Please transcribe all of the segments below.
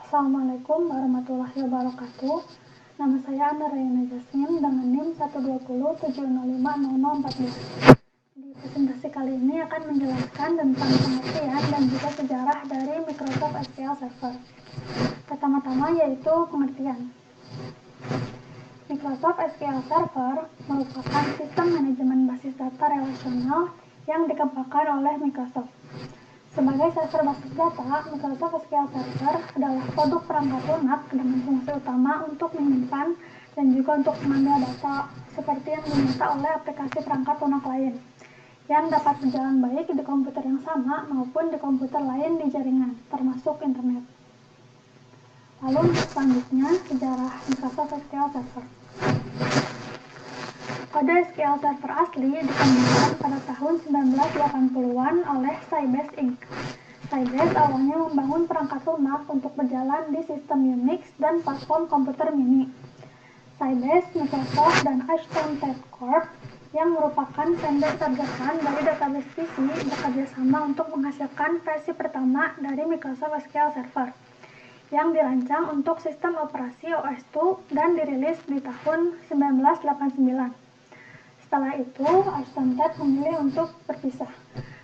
Assalamualaikum warahmatullahi wabarakatuh. Nama saya Andarayana Jasmine dengan NIM 12070500014. Di presentasi kali ini akan menjelaskan tentang pengertian dan juga sejarah dari Microsoft SQL Server. Pertama-tama yaitu pengertian. Microsoft SQL Server merupakan sistem manajemen basis data relasional yang dikembangkan oleh Microsoft. Sebagai server basis data, Microsoft SQL Server adalah produk perangkat lunak dengan fungsi utama untuk menyimpan dan juga untuk mengambil data seperti yang diminta oleh aplikasi perangkat lunak lain yang dapat berjalan baik di komputer yang sama maupun di komputer lain di jaringan, termasuk internet. Lalu untuk selanjutnya, sejarah Microsoft SQL Server. Kode SQL Server asli dikembangkan pada tahun 1980-an oleh Sybase Inc. Sybase awalnya membangun perangkat lunak untuk berjalan di sistem Unix dan platform komputer mini. Sybase, Microsoft, dan Ashton Ted Corp yang merupakan vendor terdepan dari database PC bekerja sama untuk menghasilkan versi pertama dari Microsoft SQL Server yang dirancang untuk sistem operasi OS/2 dan dirilis di tahun 1989. Setelah itu, Ashton Ted memilih untuk berpisah.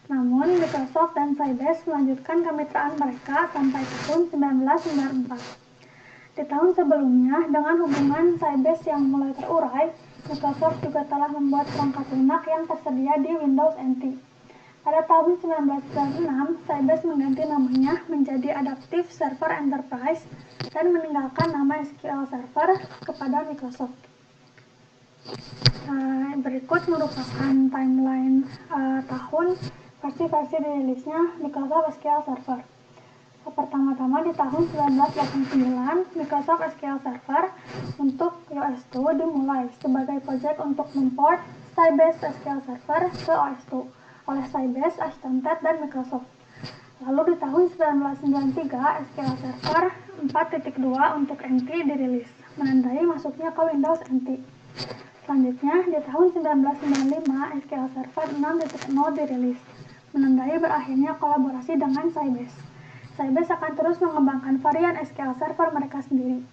Namun, Microsoft dan Sybase melanjutkan kemitraan mereka sampai tahun 1994. Di tahun sebelumnya, dengan hubungan Sybase yang mulai terurai, Microsoft juga telah membuat perangkat lunak yang tersedia di Windows NT. Pada tahun 1996, Sybase mengganti namanya menjadi Adaptive Server Enterprise dan meninggalkan nama SQL Server kepada Microsoft. Berikut merupakan timeline tahun versi-versi dirilisnya Microsoft SQL Server. Pertama-tama di tahun 1989, Microsoft SQL Server untuk OS/2 dimulai sebagai proyek untuk memport Sybase SQL Server ke OS/2 oleh Sybase, Ashton Ted, dan Microsoft. Lalu di tahun 1993, SQL Server 4.2 untuk NT dirilis, menandai masuknya ke Windows NT. Selanjutnya, di tahun 1995, SQL Server 6.0 dirilis, menandai berakhirnya kolaborasi dengan Sybase. Sybase akan terus mengembangkan varian SQL Server mereka sendiri,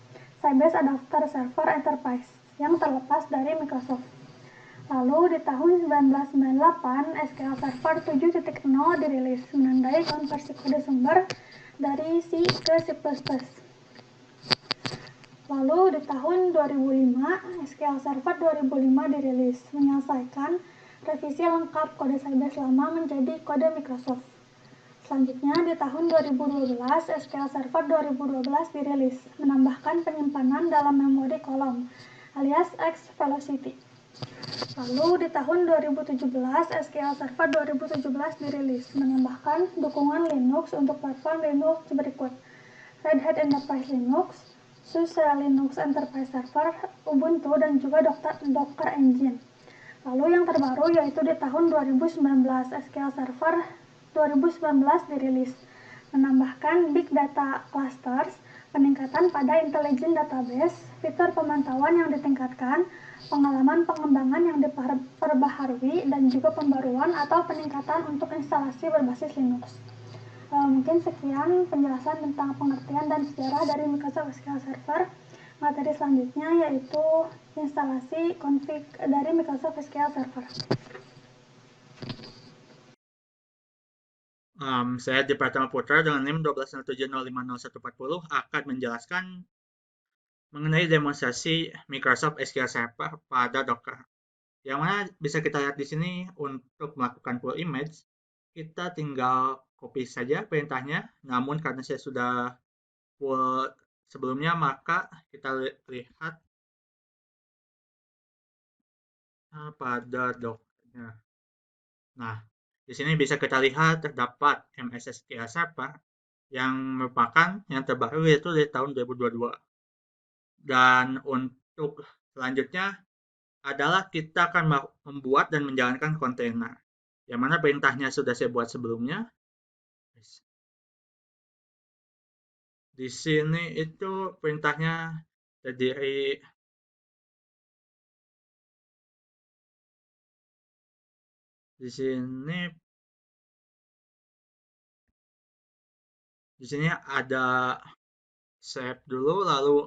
Sybase Adaptive Server Enterprise, yang terlepas dari Microsoft. Lalu di tahun 1998, SQL Server 7.0 dirilis, menandai konversi kode sumber dari C ke C++. Lalu di tahun 2005, SQL Server 2005 dirilis, menyelesaikan revisi lengkap kode Sybase lama menjadi kode Microsoft. Selanjutnya di tahun 2012, SQL Server 2012 dirilis, menambahkan penyimpanan dalam memori kolom, alias X-Velocity. Lalu di tahun 2017, SQL Server 2017 dirilis, menambahkan dukungan Linux untuk platform Linux berikut: Red Hat Enterprise Linux, SUSE Linux Enterprise Server, Ubuntu, dan juga Docker Engine. Lalu yang terbaru yaitu di tahun 2019, SQL Server 2019 dirilis, menambahkan Big Data Clusters, peningkatan pada Intelligent Database, fitur pemantauan yang ditingkatkan, pengalaman pengembangan yang diperbaharui, dan juga pembaruan atau peningkatan untuk instalasi berbasis Linux. Mungkin sekian penjelasan tentang pengertian dan sejarah dari Microsoft SQL Server. Materi selanjutnya yaitu instalasi config dari Microsoft SQL Server. Saya di Pratama Putra dengan NIM 1207050140 akan menjelaskan mengenai demonstrasi Microsoft SQL Server pada Docker. Yang mana bisa kita lihat di sini untuk melakukan pull image, kita tinggal copy saja perintahnya. Namun karena saya sudah pull sebelumnya, maka kita lihat pada Docker. Nah, di sini bisa kita lihat terdapat MS SQL Server yang merupakan yang terbaru yaitu dari tahun 2022. Dan untuk selanjutnya adalah kita akan membuat dan menjalankan kontainer. Yang mana perintahnya sudah saya buat sebelumnya. Di sini itu perintahnya terdiri di sini ada save dulu, lalu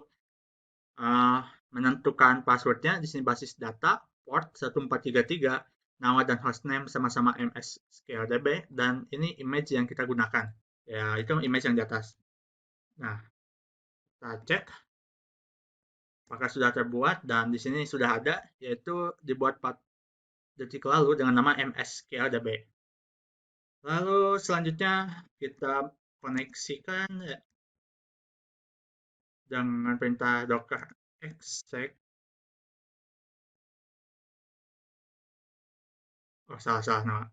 menentukan passwordnya. Di sini basis data, port 1433, nama dan hostname sama-sama MSQLDB, dan ini image yang kita gunakan. Ya, itu image yang di atas. Nah, kita cek apakah sudah terbuat, dan di sini sudah ada, yaitu dibuat 4 detik lalu dengan nama MSQLDB. Lalu selanjutnya kita koneksikan dengan perintah docker exec. Oh, salah nama.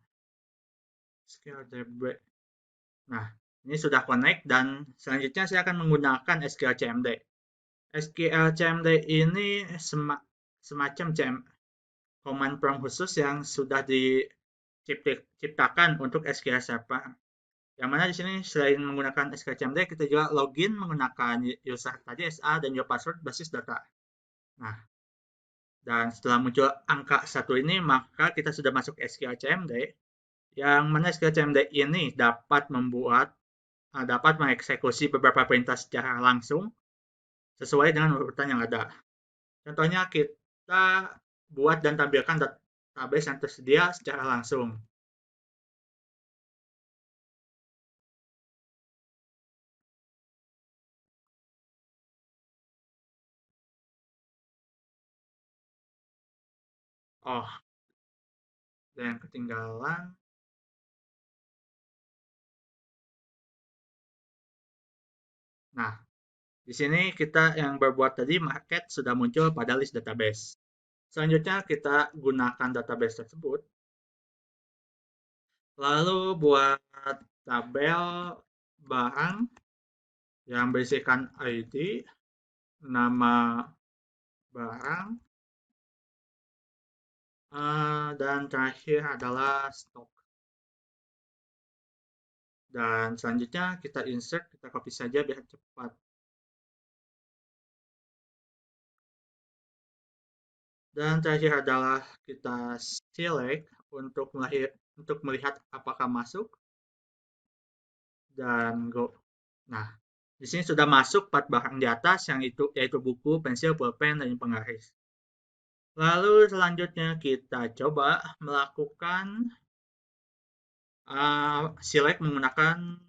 SQLDB. Nah, ini sudah connect, dan selanjutnya saya akan menggunakan SQL CMD. SQL CMD ini semacam command prompt khusus yang sudah diciptakan untuk SQL Server. Yang mana di sini selain menggunakan SQL CMD, kita juga login menggunakan user tadi SA dan juga password basis data. Nah, dan setelah muncul angka 1 ini, maka kita sudah masuk SQL CMD, yang mana SQL CMD ini dapat mengeksekusi beberapa perintah secara langsung sesuai dengan urutan yang ada. Contohnya kita buat dan tampilkan database yang tersedia secara langsung. Oh, ada yang ketinggalan. Nah, di sini kita yang berbuat tadi market sudah muncul pada list database. Selanjutnya kita gunakan database tersebut. Lalu buat tabel barang yang berisikan ID, nama barang, dan terakhir adalah stok. Dan selanjutnya kita insert, kita copy saja biar cepat. Dan terakhir adalah kita select untuk melihat apakah masuk, dan go. Nah, di sini sudah masuk 4 barang di atas, yaitu buku, pensil, pulpen, dan penggaris. Lalu selanjutnya kita coba melakukan select menggunakan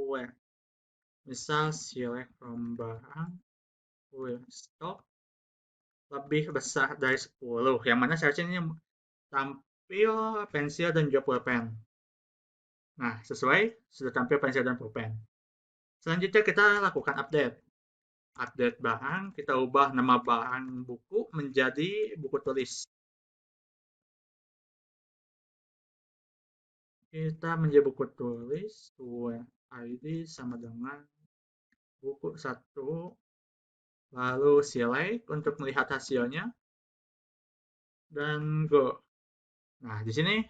where. Misal select from barang where stock lebih besar dari 10, yang mana seharusnya ini tampil pensil dan juga pulpen. Nah, sudah tampil pensil dan pulpen. Selanjutnya kita lakukan update. Update barang, kita ubah nama barang buku menjadi buku tulis. Kita menjadi buku tulis, ID sama dengan buku 1, lalu select untuk melihat hasilnya, dan go. Nah, di sini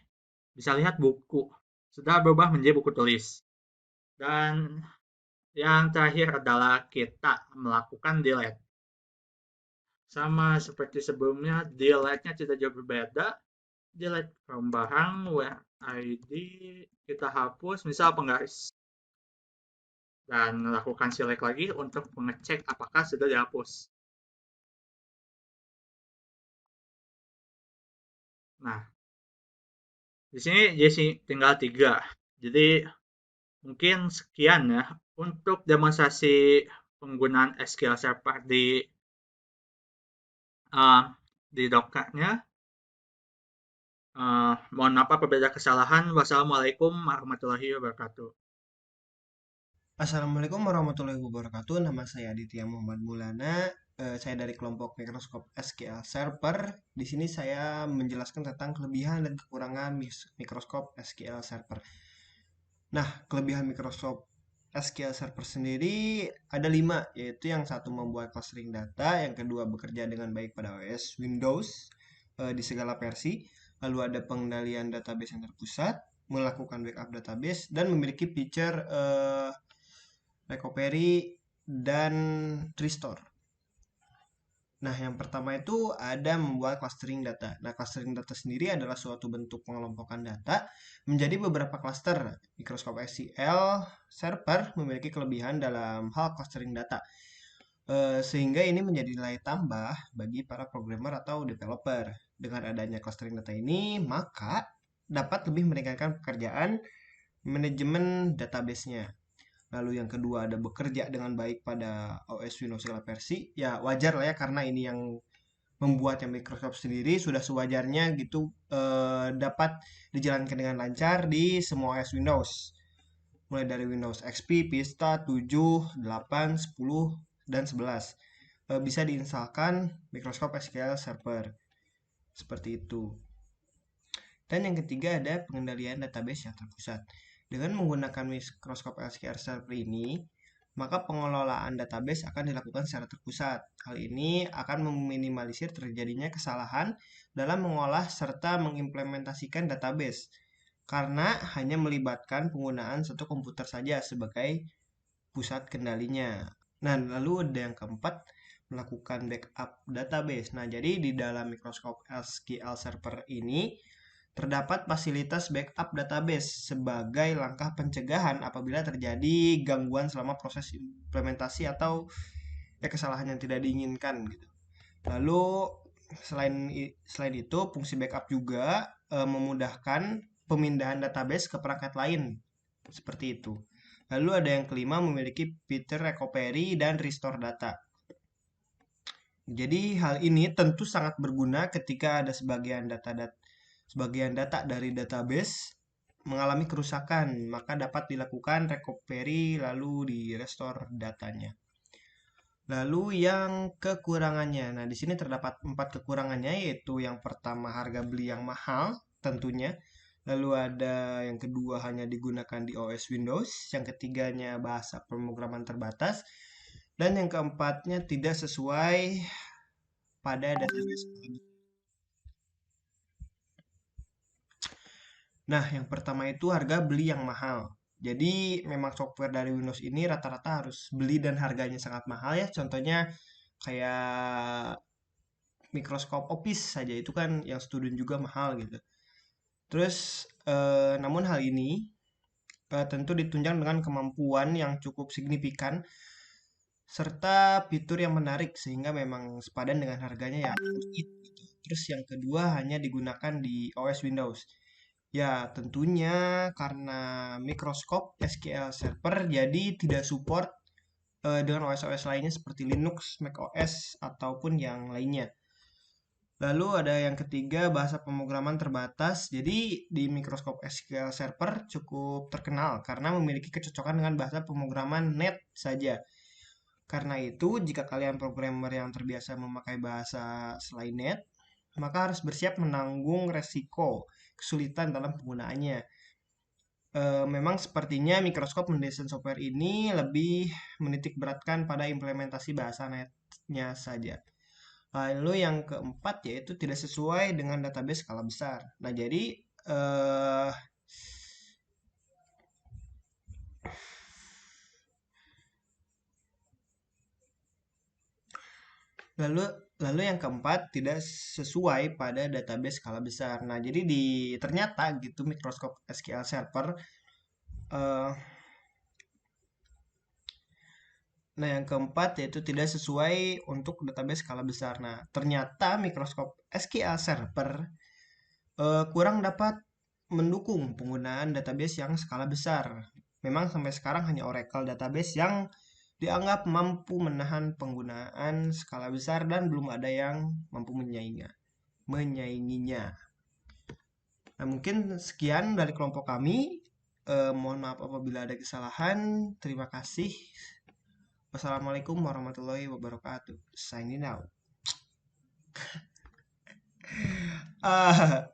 bisa lihat buku sudah berubah menjadi buku tulis. Dan yang terakhir adalah kita melakukan delete. Sama seperti sebelumnya, delete-nya tidak jauh berbeda. Delete from barang, where ID, kita hapus, misal penggaris. Dan lakukan select lagi untuk mengecek apakah sudah dihapus. Nah, di sini jadi tinggal 3. Jadi mungkin sekian ya untuk demonstrasi penggunaan SQL Server di Docker-nya. Mohon maaf apabila ada kesalahan. Wassalamualaikum warahmatullahi wabarakatuh. Assalamualaikum warahmatullahi wabarakatuh. Nama saya Aditya Muhammad Mulana. Saya dari kelompok Microsoft SQL Server. Di sini saya menjelaskan tentang kelebihan dan kekurangan Microsoft SQL Server. Nah, kelebihan Microsoft SQL Server sendiri ada 5, yaitu yang satu membuat clustering data, yang kedua bekerja dengan baik pada OS Windows di segala versi, lalu ada pengendalian database yang terpusat, melakukan backup database, dan memiliki feature recovery dan restore. Nah, yang pertama itu ada membuat clustering data. Nah, clustering data sendiri adalah suatu bentuk pengelompokan data menjadi beberapa cluster. Mikroskop SQL Server memiliki kelebihan dalam hal clustering data, sehingga ini menjadi nilai tambah bagi para programmer atau developer. Dengan adanya clustering data ini, maka dapat lebih meringankan pekerjaan manajemen database-nya. Lalu yang kedua ada bekerja dengan baik pada OS Windows segala versi. Ya wajar lah ya karena ini yang membuatnya Microsoft sendiri sudah sewajarnya gitu dapat dijalankan dengan lancar di semua OS Windows. Mulai dari Windows XP, Vista, 7, 8, 10, dan 11. Bisa diinstalkan Microsoft SQL Server. Seperti itu. Dan yang ketiga ada pengendalian database yang terpusat. Dengan menggunakan Microsoft SQL Server ini, maka pengelolaan database akan dilakukan secara terpusat. Hal ini akan meminimalisir terjadinya kesalahan dalam mengolah serta mengimplementasikan database, karena hanya melibatkan penggunaan satu komputer saja sebagai pusat kendalinya. Nah, lalu ada yang keempat, melakukan backup database. Nah, jadi di dalam Microsoft SQL Server ini terdapat fasilitas backup database sebagai langkah pencegahan apabila terjadi gangguan selama proses implementasi atau kesalahan yang tidak diinginkan gitu. Lalu selain itu fungsi backup juga memudahkan pemindahan database ke perangkat lain seperti itu. Lalu ada yang kelima memiliki fitur recovery dan restore data. Jadi hal ini tentu sangat berguna ketika ada sebagian data dari database mengalami kerusakan, maka dapat dilakukan recovery lalu di restore datanya. Lalu yang kekurangannya. Nah, di sini terdapat 4 kekurangannya, yaitu yang pertama harga beli yang mahal tentunya. Lalu ada yang kedua hanya digunakan di OS Windows, yang ketiganya bahasa pemrograman terbatas, dan yang keempatnya tidak sesuai pada database. Nah, yang pertama itu harga beli yang mahal. Jadi memang software dari Windows ini rata-rata harus beli dan harganya sangat mahal ya. Contohnya kayak Microsoft Office saja itu kan yang student juga mahal gitu. Terus namun hal ini tentu ditunjang dengan kemampuan yang cukup signifikan serta fitur yang menarik sehingga memang sepadan dengan harganya yang gitu. Terus yang kedua hanya digunakan di OS Windows. Ya, tentunya karena Microsoft SQL Server jadi tidak support dengan OS-OS lainnya seperti Linux, macOS, ataupun yang lainnya. Lalu ada yang ketiga, bahasa pemrograman terbatas. Jadi di Microsoft SQL Server cukup terkenal karena memiliki kecocokan dengan bahasa pemrograman .NET saja. Karena itu, jika kalian programmer yang terbiasa memakai bahasa selain .NET, maka harus bersiap menanggung resiko kesulitan dalam penggunaannya. Memang sepertinya Microsoft mendesain software ini lebih menitik beratkan pada implementasi bahasa .NET-nya saja. Lalu yang keempat yaitu tidak sesuai dengan database skala besar. Nah, jadi eh, lalu lalu yang keempat tidak sesuai pada database skala besar. Nah, jadi ternyata gitu Microsoft SQL Server eh, Nah, yang keempat yaitu tidak sesuai untuk database skala besar. Nah, ternyata Microsoft SQL Server kurang dapat mendukung penggunaan database yang skala besar. Memang sampai sekarang hanya Oracle database yang dianggap mampu menahan penggunaan skala besar dan belum ada yang mampu menyainginya. Nah, mungkin sekian dari kelompok kami. Mohon maaf apabila ada kesalahan. Terima kasih. Wassalamualaikum warahmatullahi wabarakatuh. Signing out. Ah,